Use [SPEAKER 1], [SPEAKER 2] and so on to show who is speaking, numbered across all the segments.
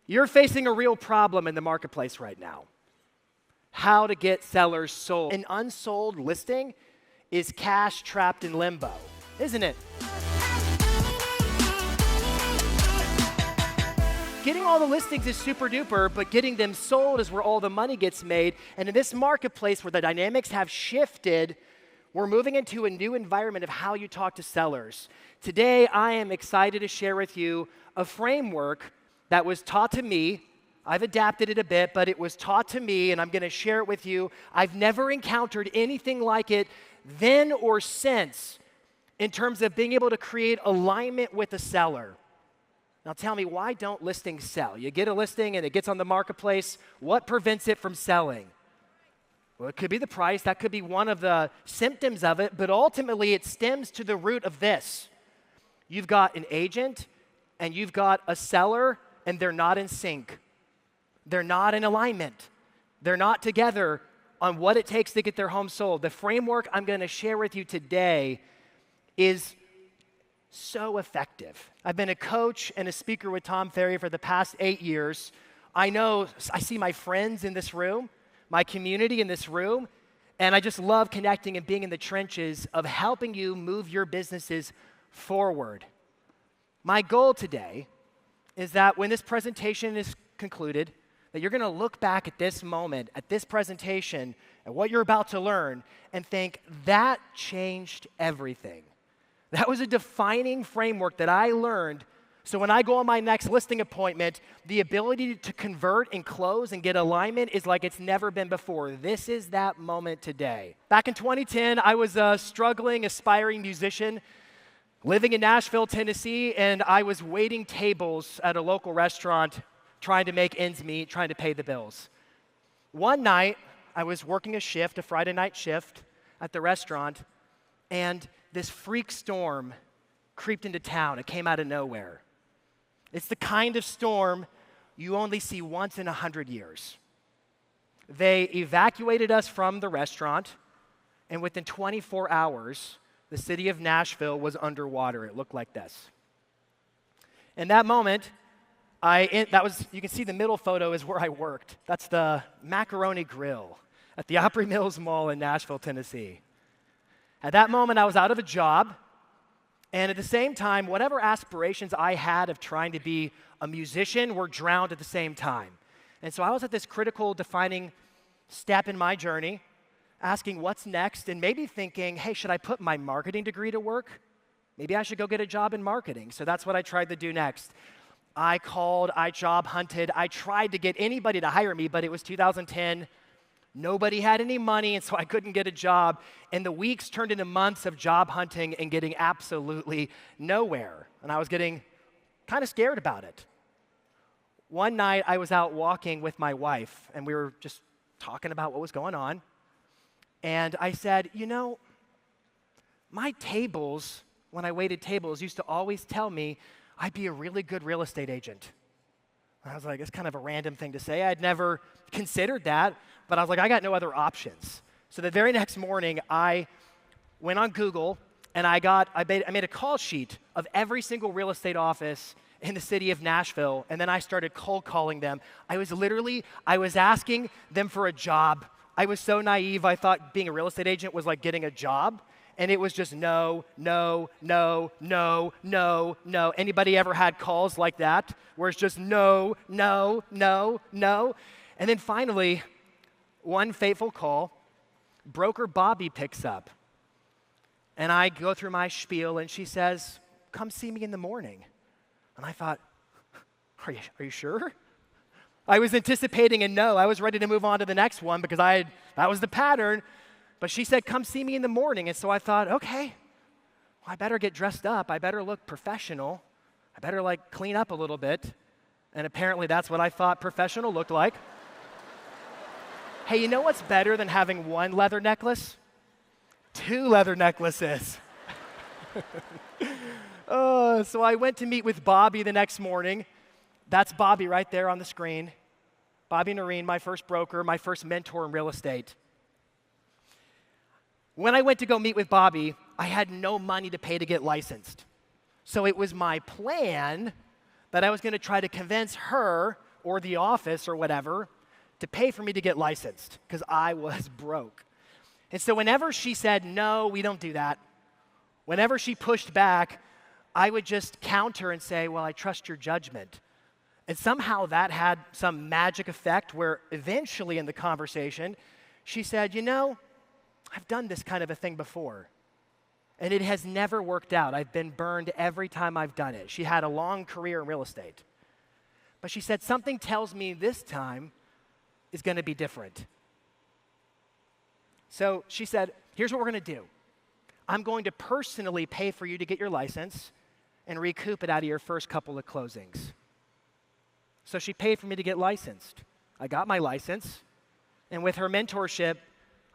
[SPEAKER 1] You're facing a real problem in the marketplace right now. How to get sellers sold. An unsold listing is cash trapped in limbo, isn't it? Getting all the listings is super duper, but getting them sold is where all the money gets made. And in this marketplace where the dynamics have shifted, we're moving into a new environment of how you talk to sellers. Today, I am excited to share with you a framework that was taught to me. I've adapted it a bit, but it was taught to me, and I'm going to share it with you. I've never encountered anything like it then or since in terms of being able to create alignment with a seller. Now tell me, why don't listings sell? You get a listing and it gets on the marketplace. What prevents it from selling? Well, it could be the price. That could be one of the symptoms of it, but ultimately it stems to the root of this. You've got an agent and you've got a seller, and they're not in sync. They're not in alignment. They're not together on what it takes to get their home sold. The framework I'm going to share with you today is so effective. I've been a coach and a speaker with Tom Ferry for the past 8 years. I see my friends in this room, my community in this room, and I just love connecting and being in the trenches of helping you move your businesses forward. My goal today is that when this presentation is concluded, that you're going to look back at this moment, at this presentation, at what you're about to learn, and think, that changed everything. That was a defining framework that I learned, so when I go on my next listing appointment, the ability to convert and close and get alignment is like it's never been before. This is that moment today. Back in 2010, I was a struggling, aspiring musician living in Nashville, Tennessee, and I was waiting tables at a local restaurant trying to make ends meet, trying to pay the bills. One night, I was working a Friday night shift at the restaurant, and this freak storm creeped into town. It came out of nowhere. It's the kind of storm you only see once in 100 years. They evacuated us from the restaurant, and within 24 hours, the city of Nashville was underwater. It looked like this. In that moment, you can see the middle photo is where I worked. That's the Macaroni Grill at the Opry Mills Mall in Nashville, Tennessee. At that moment, I was out of a job, and at the same time, whatever aspirations I had of trying to be a musician were drowned at the same time. And so I was at this critical, defining step in my journey, asking what's next, and maybe thinking, hey, should I put my marketing degree to work? Maybe I should go get a job in marketing. So that's what I tried to do next. I called, I job hunted, I tried to get anybody to hire me, but it was 2010. Nobody had any money, and so I couldn't get a job. And the weeks turned into months of job hunting and getting absolutely nowhere. And I was getting kind of scared about it. One night, I was out walking with my wife, and we were just talking about what was going on. And I said, my tables, when I waited tables, used to always tell me I'd be a really good real estate agent. I was like, it's kind of a random thing to say. I'd never considered that, but I was like, I got no other options. So the very next morning, I went on Google, and I made a call sheet of every single real estate office in the city of Nashville, and then I started cold calling them. I was asking them for a job. I was so naive, I thought being a real estate agent was like getting a job, and it was just no, no, no, no, no, no. Anybody ever had calls like that, where it's just no, no, no, no? And then finally, one fateful call, broker Bobby picks up, and I go through my spiel, and she says, come see me in the morning. And I thought, are you sure? I was anticipating a no. I was ready to move on to the next one because that was the pattern. But she said, come see me in the morning. And so I thought, okay, well, I better get dressed up. I better look professional. I better clean up a little bit. And apparently that's what I thought professional looked like. Hey, you know what's better than having one leather necklace? 2 leather necklaces. So I went to meet with Bobby the next morning. That's Bobby right there on the screen. Bobby Noreen, my first broker, my first mentor in real estate. When I went to go meet with Bobby, I had no money to pay to get licensed. So it was my plan that I was going to try to convince her or the office or whatever to pay for me to get licensed because I was broke. And so whenever she said, no, we don't do that, whenever she pushed back, I would just counter and say, well, I trust your judgment. And somehow that had some magic effect where eventually in the conversation, she said, you know, I've done this kind of a thing before, and it has never worked out. I've been burned every time I've done it. She had a long career in real estate. But she said, something tells me this time is going to be different. So she said, here's what we're going to do. I'm going to personally pay for you to get your license and recoup it out of your first couple of closings. So she paid for me to get licensed. I got my license, and with her mentorship,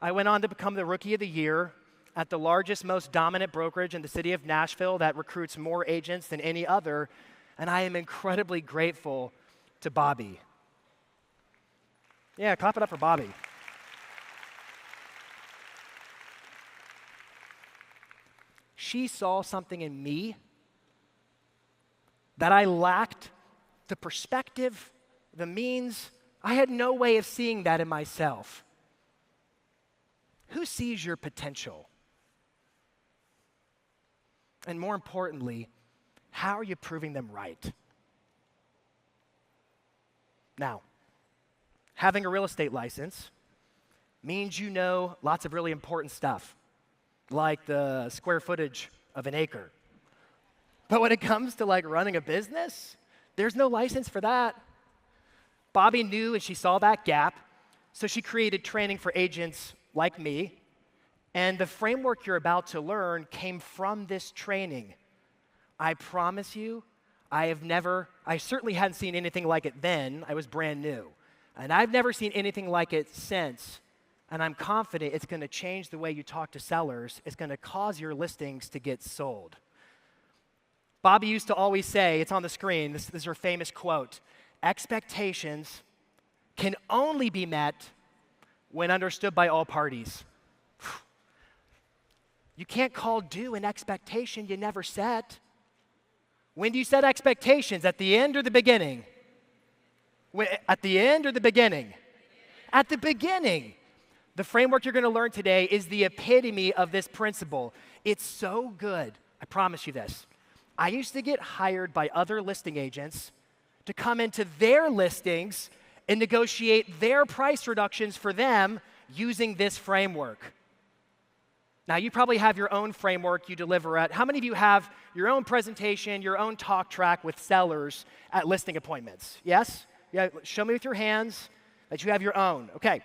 [SPEAKER 1] I went on to become the Rookie of the Year at the largest, most dominant brokerage in the city of Nashville that recruits more agents than any other, and I am incredibly grateful to Bobby. Yeah, clap it up for Bobby. She saw something in me that I lacked the perspective, the means. I had no way of seeing that in myself. Who sees your potential? And more importantly, how are you proving them right? Now, having a real estate license means you know lots of really important stuff, like the square footage of an acre. But when it comes to like running a business, there's no license for that. Bobby knew and she saw that gap, so she created training for agents like me. And the framework you're about to learn came from this training. I promise you, I certainly hadn't seen anything like it then. I was brand new. And I've never seen anything like it since. And I'm confident it's going to change the way you talk to sellers. It's going to cause your listings to get sold. Bobby used to always say, it's on the screen, this is her famous quote, expectations can only be met when understood by all parties. You can't call due an expectation you never set. When do you set expectations? At the end or the beginning? At the end or the beginning? At the beginning. The framework you're going to learn today is the epitome of this principle. It's so good. I promise you this. I used to get hired by other listing agents to come into their listings and negotiate their price reductions for them using this framework. Now, you probably have your own framework you deliver at. How many of you have your own presentation, your own talk track with sellers at listing appointments? Yes? Yeah, show me with your hands that you have your own. Okay.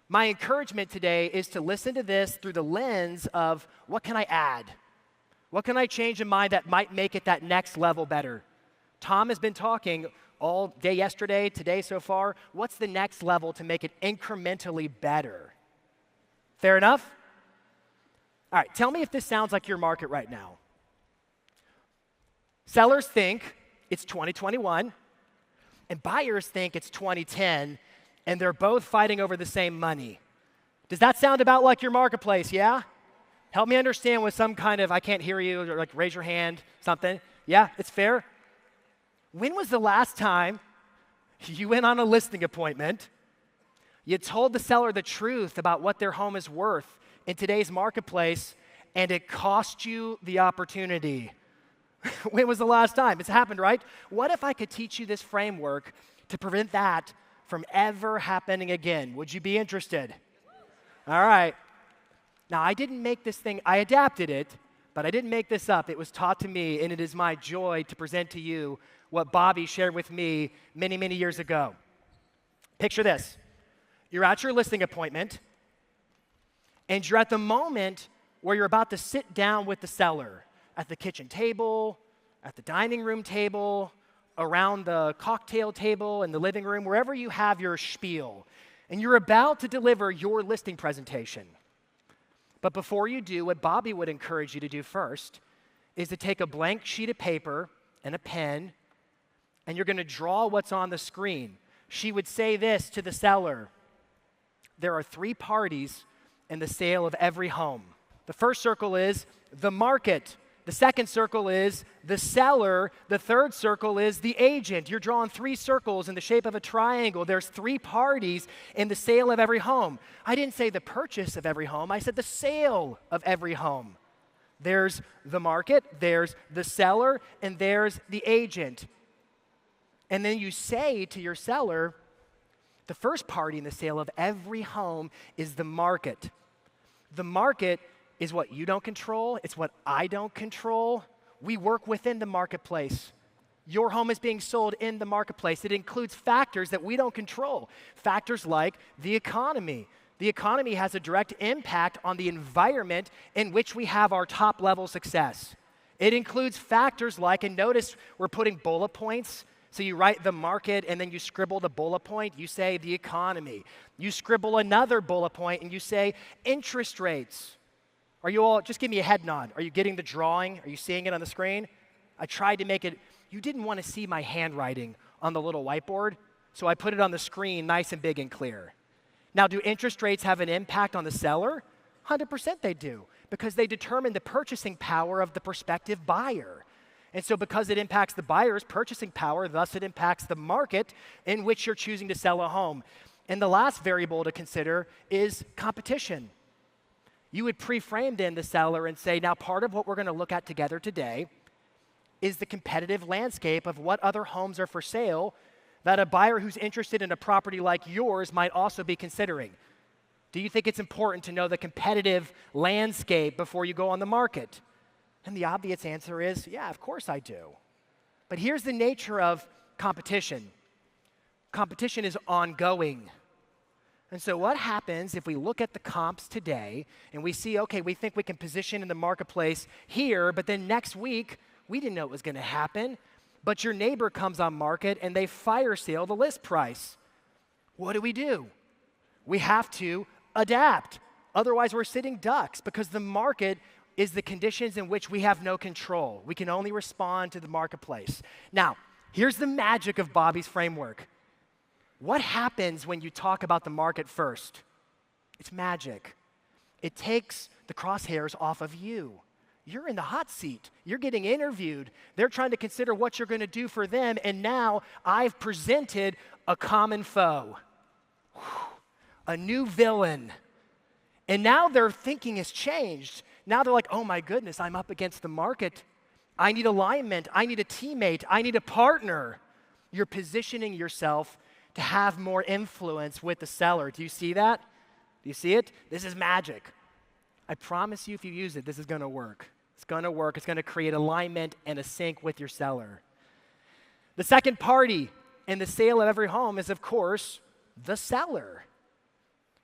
[SPEAKER 1] My encouragement today is to listen to this through the lens of what can I add? What can I change in mine that might make it that next level better? Tom has been talking all day yesterday, today so far. What's the next level to make it incrementally better? Fair enough? All right, tell me if this sounds like your market right now. Sellers think it's 2021, and buyers think it's 2010, and they're both fighting over the same money. Does that sound about like your marketplace, yeah? Help me understand with some kind of, I can't hear you, or like raise your hand, something. Yeah, it's fair. When was the last time you went on a listing appointment, you told the seller the truth about what their home is worth in today's marketplace, and it cost you the opportunity? When was the last time? It's happened, right? What if I could teach you this framework to prevent that from ever happening again? Would you be interested? All right. Now, I didn't make this thing, I adapted it, but I didn't make this up. It was taught to me, and it is my joy to present to you what Bobby shared with me many, many years ago. Picture this. You're at your listing appointment, and you're at the moment where you're about to sit down with the seller at the kitchen table, at the dining room table, around the cocktail table in the living room, wherever you have your spiel, and you're about to deliver your listing presentation. But before you do, what Bobby would encourage you to do first is to take a blank sheet of paper and a pen, and you're going to draw what's on the screen. She would say this to the seller: there are 3 parties in the sale of every home. The first circle is the market. The second circle is the seller. The third circle is the agent. You're drawing 3 circles in the shape of a triangle. There's 3 parties in the sale of every home. I didn't say the purchase of every home. I said the sale of every home. There's the market, there's the seller, and there's the agent. And then you say to your seller, the first party in the sale of every home is the market. The market is what you don't control. It's what I don't control. We work within the marketplace. Your home is being sold in the marketplace. It includes factors that we don't control. Factors like the economy. The economy has a direct impact on the environment in which we have our top level success. It includes factors like, and notice we're putting bullet points. So you write the market and then you scribble the bullet point. You say the economy. You scribble another bullet point and you say interest rates. Are you all, just give me a head nod. Are you getting the drawing? Are you seeing it on the screen? I tried to make it, you didn't want to see my handwriting on the little whiteboard, so I put it on the screen nice and big and clear. Now, do interest rates have an impact on the seller? 100% they do, because they determine the purchasing power of the prospective buyer. And so because it impacts the buyer's purchasing power, thus it impacts the market in which you're choosing to sell a home. And the last variable to consider is competition. You would pre-frame then the seller and say, now part of what we're going to look at together today is the competitive landscape of what other homes are for sale that a buyer who's interested in a property like yours might also be considering. Do you think it's important to know the competitive landscape before you go on the market? And the obvious answer is, yeah, of course I do. But here's the nature of competition. Competition is ongoing. And so what happens if we look at the comps today and we see, okay, we think we can position in the marketplace here, but then next week, we didn't know it was going to happen, but your neighbor comes on market and they fire sale the list price. What do? We have to adapt. Otherwise, we're sitting ducks because the market is the conditions in which we have no control. We can only respond to the marketplace. Now, here's the magic of Bobby's framework. What happens when you talk about the market first? It's magic. It takes the crosshairs off of you. You're in the hot seat. You're getting interviewed. They're trying to consider what you're going to do for them, and now I've presented a common foe, a new villain. And now their thinking has changed. Now they're like, oh my goodness, I'm up against the market. I need alignment. I need a teammate. I need a partner. You're positioning yourself to have more influence with the seller. Do you see that? Do you see it? This is magic. I promise you, if you use it, this is going to work. It's going to work. It's going to create alignment and a sync with your seller. The second party in the sale of every home is, of course, the seller.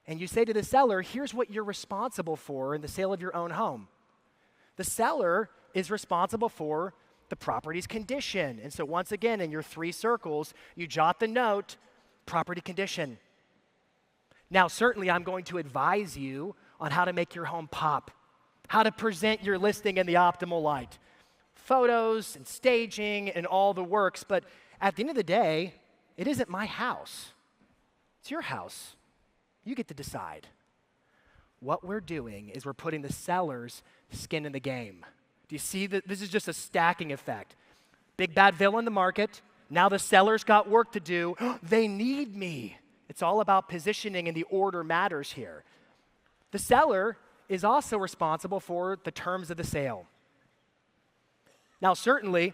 [SPEAKER 1] And you say to the seller, here's what you're responsible for in the sale of your own home. The seller is responsible for the property's condition. And so once again, in your 3 circles, you jot the note, property condition. Now, certainly I'm going to advise you on how to make your home pop, how to present your listing in the optimal light, photos and staging and all the works. But at the end of the day, it isn't my house. It's your house. You get to decide. What we're doing is we're putting the seller's skin in the game. Do you see that? This is just a stacking effect. Big bad villain in the market. Now the seller's got work to do. They need me. It's all about positioning, and the order matters here. The seller is also responsible for the terms of the sale. Now, certainly,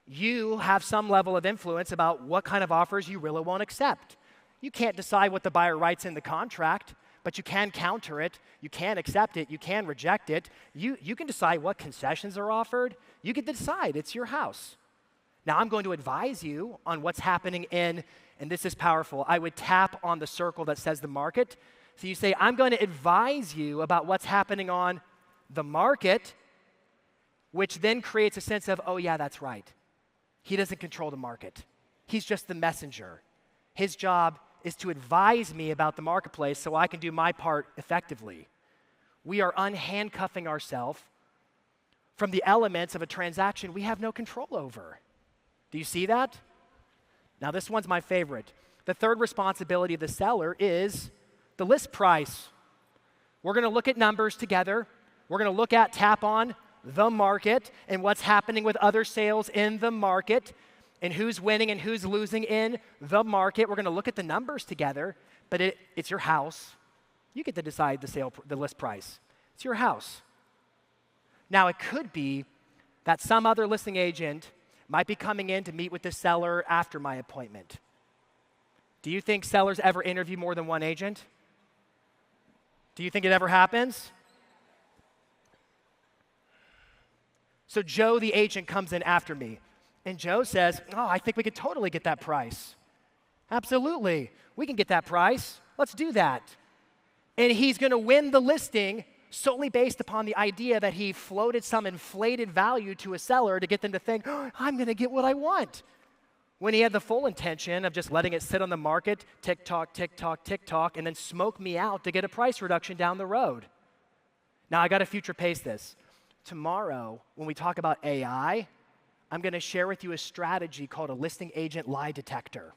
[SPEAKER 1] you have some level of influence about what kind of offers you really won't accept. You can't decide what the buyer writes in the contract, but you can counter it, you can accept it, you can reject it. You can decide what concessions are offered. You get to decide. It's your house. Now, I'm going to advise you on what's happening in, and this is powerful, I would tap on the circle that says the market. So you say, I'm going to advise you about what's happening on the market, which then creates a sense of, oh yeah, that's right. He doesn't control the market. He's just the messenger. His job is to advise me about the marketplace so I can do my part effectively. We are unhandcuffing ourselves from the elements of a transaction we have no control over. Do you see that? Now, this one's my favorite. The third responsibility of the seller is the list price. We're going to look at numbers together. We're going to tap on the market and what's happening with other sales in the market and who's winning and who's losing in the market. We're going to look at the numbers together, but it's your house. You get to decide the list price. It's your house. Now, it could be that some other listing agent might be coming in to meet with the seller after my appointment. Do you think sellers ever interview more than one agent? Do you think it ever happens? So Joe, the agent, comes in after me. And Joe says, oh, I think we could totally get that price. Absolutely. We can get that price. Let's do that. And he's going to win the listing solely based upon the idea that he floated some inflated value to a seller to get them to think, oh, I'm going to get what I want. When he had the full intention of just letting it sit on the market, tick tock, and then smoke me out to get a price reduction down the road. Now, I got to future pace this. Tomorrow, when we talk about AI, I'm going to share with you a strategy called a listing agent lie detector.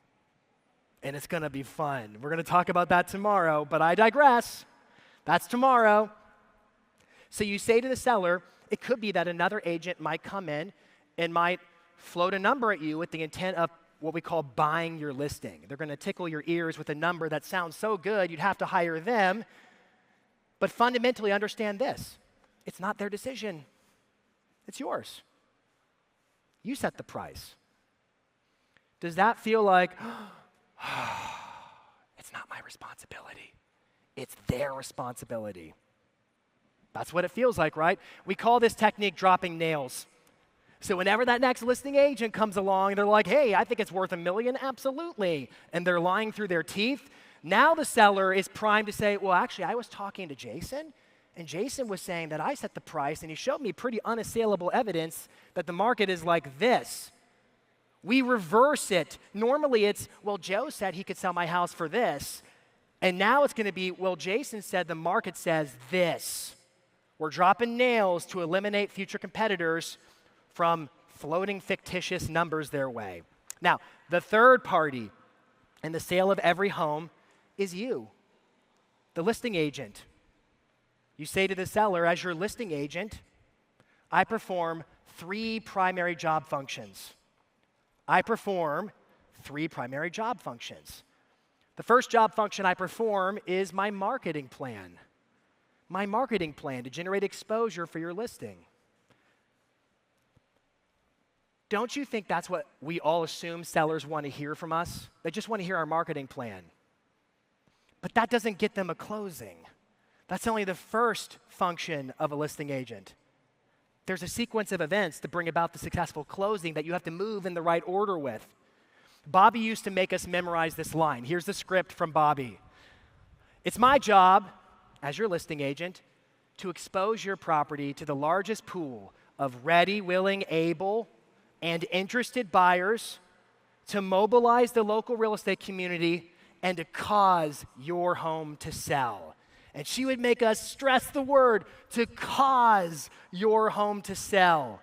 [SPEAKER 1] And it's going to be fun. We're going to talk about that tomorrow, but I digress. That's tomorrow. So you say to the seller, it could be that another agent might come in and might float a number at you with the intent of what we call buying your listing. They're going to tickle your ears with a number that sounds so good, you'd have to hire them. But fundamentally understand this. It's not their decision. It's yours. You set the price. Does that feel like, it's not my responsibility. It's their responsibility. That's what it feels like, right? We call this technique dropping nails. So whenever that next listing agent comes along, they're like, hey, I think it's worth $1 million. Absolutely. And they're lying through their teeth. Now the seller is primed to say, well, actually, I was talking to Jason, and Jason was saying that I set the price, and he showed me pretty unassailable evidence that the market is like this. We reverse it. Normally it's, well, Joe said he could sell my house for this. And now it's going to be, well, Jason said the market says this. We're dropping nails to eliminate future competitors from floating fictitious numbers their way. Now, the third party in the sale of every home is you, the listing agent. You say to the seller, as your listing agent, I perform 3 primary job functions. I perform 3 primary job functions. The first job function I perform is my marketing plan. My marketing plan to generate exposure for your listing. Don't you think that's what we all assume sellers want to hear from us? They just want to hear our marketing plan. But that doesn't get them a closing. That's only the first function of a listing agent. There's a sequence of events to bring about the successful closing that you have to move in the right order with. Bobby used to make us memorize this line. Here's the script from Bobby. It's my job, as your listing agent, to expose your property to the largest pool of ready, willing, able, and interested buyers, to mobilize the local real estate community, and to cause your home to sell. And she would make us stress the word, to cause your home to sell.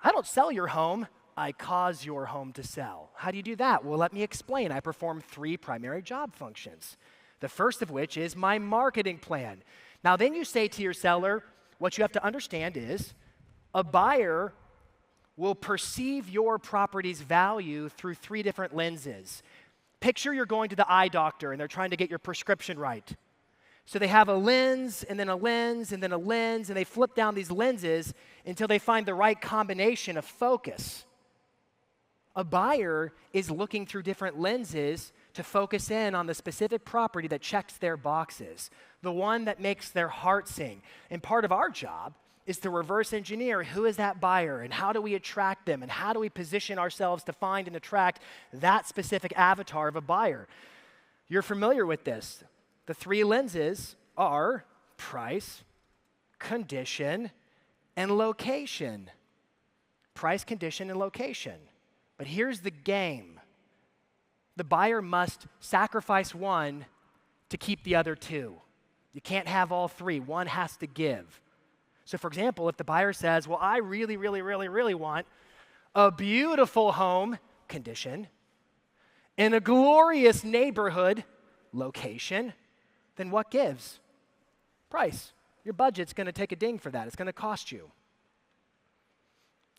[SPEAKER 1] I don't sell your home, I cause your home to sell. How do you do that? Well, let me explain. I perform 3 primary job functions. The first of which is my marketing plan. Now, then you say to your seller, what you have to understand is a buyer will perceive your property's value through 3 different lenses. Picture you're going to the eye doctor and they're trying to get your prescription right. So they have a lens, and then a lens, and then a lens, and they flip down these lenses until they find the right combination of focus. A buyer is looking through different lenses to focus in on the specific property that checks their boxes, the one that makes their heart sing. And part of our job is to reverse engineer who is that buyer and how do we attract them and how do we position ourselves to find and attract that specific avatar of a buyer. You're familiar with this. The 3 lenses are price, condition, and location. Price, condition, and location. But here's the game. The buyer must sacrifice one to keep the other 2. You can't have all 3. One has to give. So for example, if the buyer says, well, I really want a beautiful home, condition, in a glorious neighborhood, location, then what gives? Price. your budget's going to take a ding for that. It's going to cost you.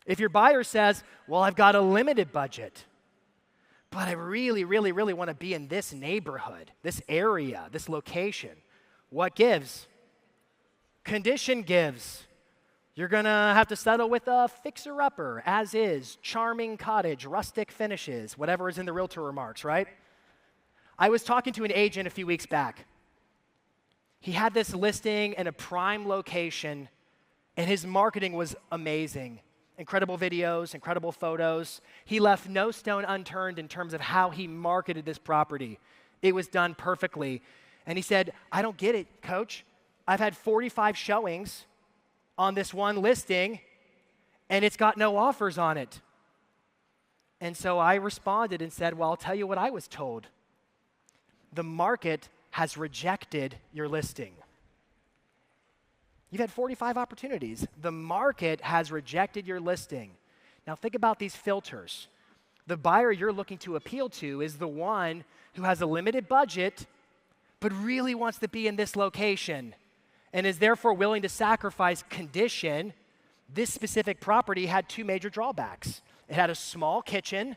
[SPEAKER 1] If your buyer says, well, I've got a limited budget, but I really, really, really want to be in this neighborhood, this area, this location, what gives? Condition gives. You're going to have to settle with a fixer-upper, as is, charming cottage, rustic finishes, whatever is in the realtor remarks, right? I was talking to an agent a few weeks back. He had this listing in a prime location, and his marketing was amazing. Incredible videos, incredible photos. He left no stone unturned in terms of how he marketed this property. It was done perfectly. And he said, I don't get it, coach. I've had 45 showings on this one listing, and it's got no offers on it. And so I responded and said, well, I'll tell you what I was told. The market has rejected your listing. You've had 45 opportunities. The market has rejected your listing. Now think about these filters. The buyer you're looking to appeal to is the one who has a limited budget, but really wants to be in this location and is therefore willing to sacrifice condition. This specific property had two major drawbacks. It had a small kitchen,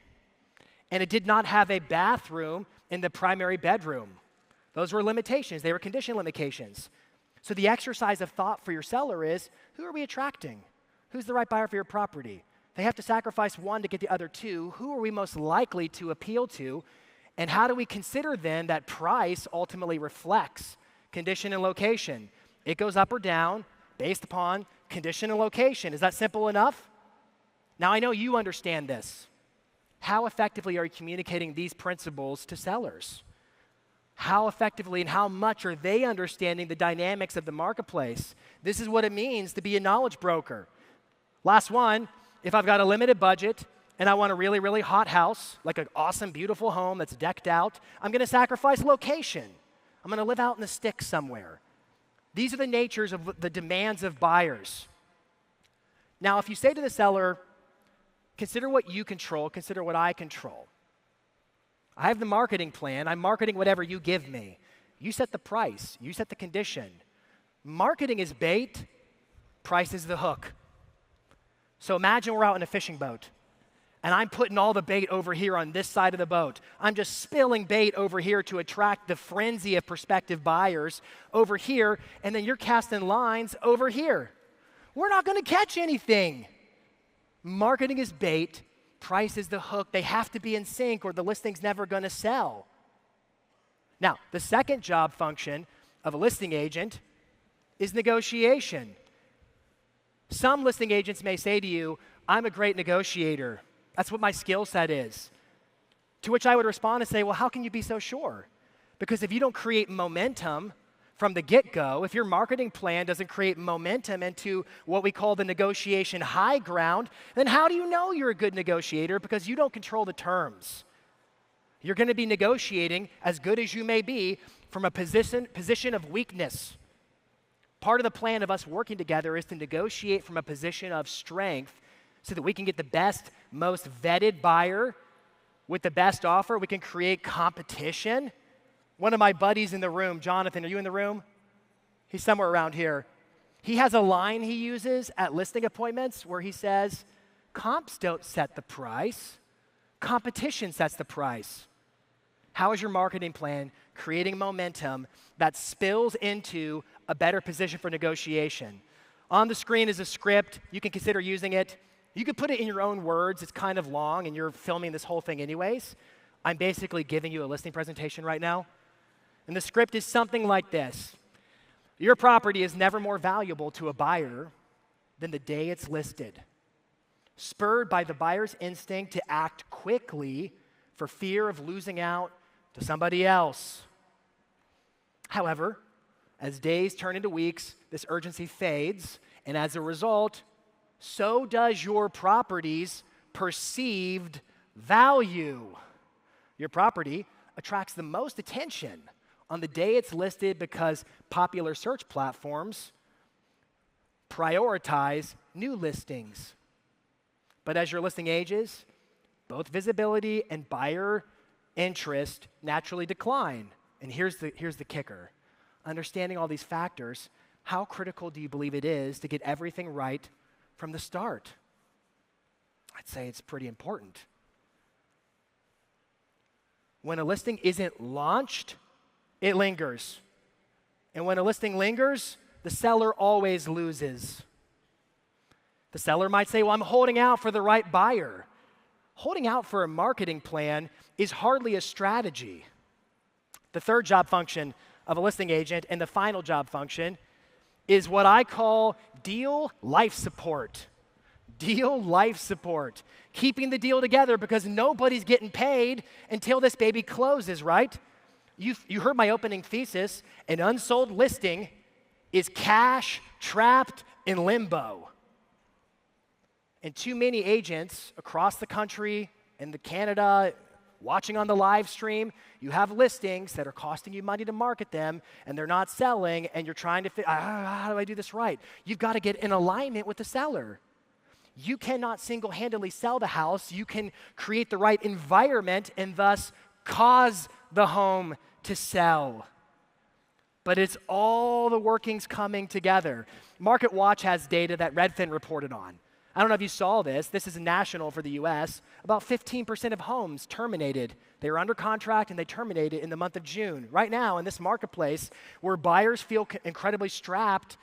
[SPEAKER 1] and it did not have a bathroom in the primary bedroom. Those were limitations. They were condition limitations. So the exercise of thought for your seller is, who are we attracting? Who's the right buyer for your property? They have to sacrifice one to get the other two. Who are we most likely to appeal to? And how do we consider then that price ultimately reflects condition and location? It goes up or down based upon condition and location. Is that simple enough? Now I know you understand this. How effectively are you communicating these principles to sellers? How effectively and how much are they understanding the dynamics of the marketplace? This is what it means to be a knowledge broker. Last one, if I've got a limited budget and I want a really, really hot house, like an awesome, beautiful home that's decked out, I'm going to sacrifice location. I'm going to live out in the sticks somewhere. These are the natures of the demands of buyers. Now, if you say to the seller, consider what you control, consider what I control. I have the marketing plan. I'm marketing whatever you give me. You set the price. You set the condition. Marketing is bait. Price is the hook. So imagine we're out in a fishing boat, and I'm putting all the bait over here on this side of the boat. I'm just spilling bait over here to attract the frenzy of prospective buyers over here, and then you're casting lines over here. We're not going to catch anything. Marketing is bait. Price is the hook. They have to be in sync or the listing's never going to sell. Now, the second job function of a listing agent is negotiation. Some listing agents may say to you, I'm a great negotiator. That's what my skill set is. To which I would respond and say, well, how can you be so sure? Because if you don't create momentum from the get-go, if your marketing plan doesn't create momentum into what we call the negotiation high ground, then how do you know you're a good negotiator? Because you don't control the terms. You're going to be negotiating, as good as you may be, from a position of weakness. Part of the plan of us working together is to negotiate from a position of strength so that we can get the best, most vetted buyer with the best offer. We can create competition. One of my buddies in the room, Jonathan, are you in the room? He's somewhere around here. He has a line he uses at listing appointments where he says, comps don't set the price, competition sets the price. How is your marketing plan creating momentum that spills into a better position for negotiation? On the screen is a script. You can consider using it. You could put it in your own words. It's kind of long, and you're filming this whole thing anyways. I'm basically giving you a listing presentation right now. And the script is something like this. Your property is never more valuable to a buyer than the day it's listed. Spurred by the buyer's instinct to act quickly for fear of losing out to somebody else. However, as days turn into weeks, this urgency fades, and as a result, so does your property's perceived value. Your property attracts the most attention on the day it's listed because popular search platforms prioritize new listings. But as your listing ages, both visibility and buyer interest naturally decline. And here's the kicker. Understanding all these factors, how critical do you believe it is to get everything right from the start? I'd say it's pretty important. When a listing isn't launched, it lingers. And when a listing lingers, the seller always loses. The seller might say, well, I'm holding out for the right buyer. Holding out for a marketing plan is hardly a strategy. The third job function of a listing agent and the final job function is what I call deal life support. Deal life support. Keeping the deal together because nobody's getting paid until this baby closes, right? You heard my opening thesis. An unsold listing is cash trapped in limbo. And too many agents across the country and Canada watching on the live stream, you have listings that are costing you money to market them, and they're not selling, and you're trying to how do I do this right? You've got to get in alignment with the seller. You cannot single-handedly sell the house. You can create the right environment and thus cause the home to sell. But it's all the workings coming together. MarketWatch has data that Redfin reported on. I don't know if you saw this. This is national for the US. About 15% of homes terminated. They were under contract and they terminated in the month of June. Right now in this marketplace where buyers feel incredibly strapped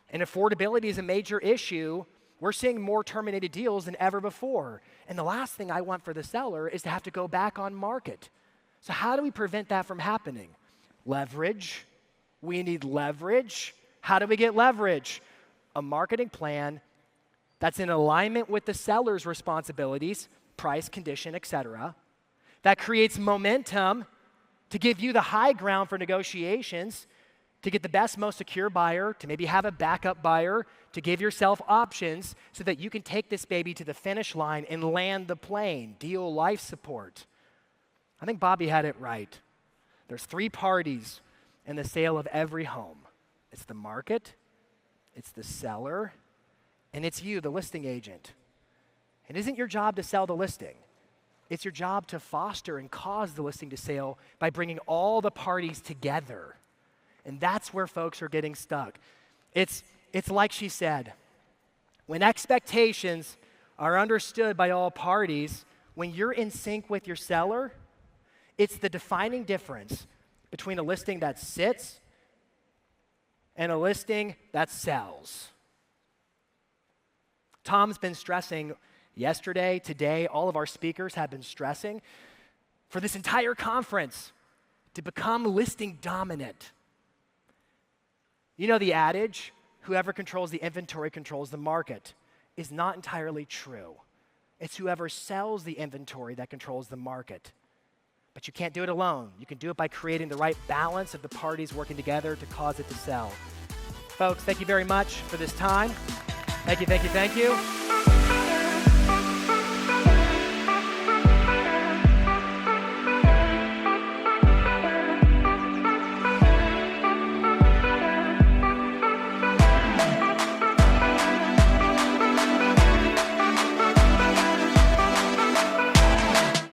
[SPEAKER 1] and affordability is a major issue, we're seeing more terminated deals than ever before. And the last thing I want for the seller is to have to go back on market. So how do we prevent that from happening? Leverage. We need leverage. How do we get leverage? A marketing plan that's in alignment with the seller's responsibilities, price, condition, etc. That creates momentum to give you the high ground for negotiations, to get the best, most secure buyer, to maybe have a backup buyer, to give yourself options so that you can take this baby to the finish line and land the plane. Deal life support. I think Bobby had it right. There's 3 parties in the sale of every home. It's the market, it's the seller, and it's you, the listing agent. It isn't your job to sell the listing. It's your job to foster and cause the listing to sell by bringing all the parties together. And that's where folks are getting stuck. It's like she said, when expectations are understood by all parties, when you're in sync with your seller, it's the defining difference between a listing that sits and a listing that sells. Tom's been stressing yesterday, today, all of our speakers have been stressing for this entire conference to become listing dominant. You know the adage, whoever controls the inventory controls the market, is not entirely true. It's whoever sells the inventory that controls the market. But you can't do it alone. You can do it by creating the right balance of the parties working together to cause it to sell. Folks, thank you very much for this time. Thank you, thank you, thank you.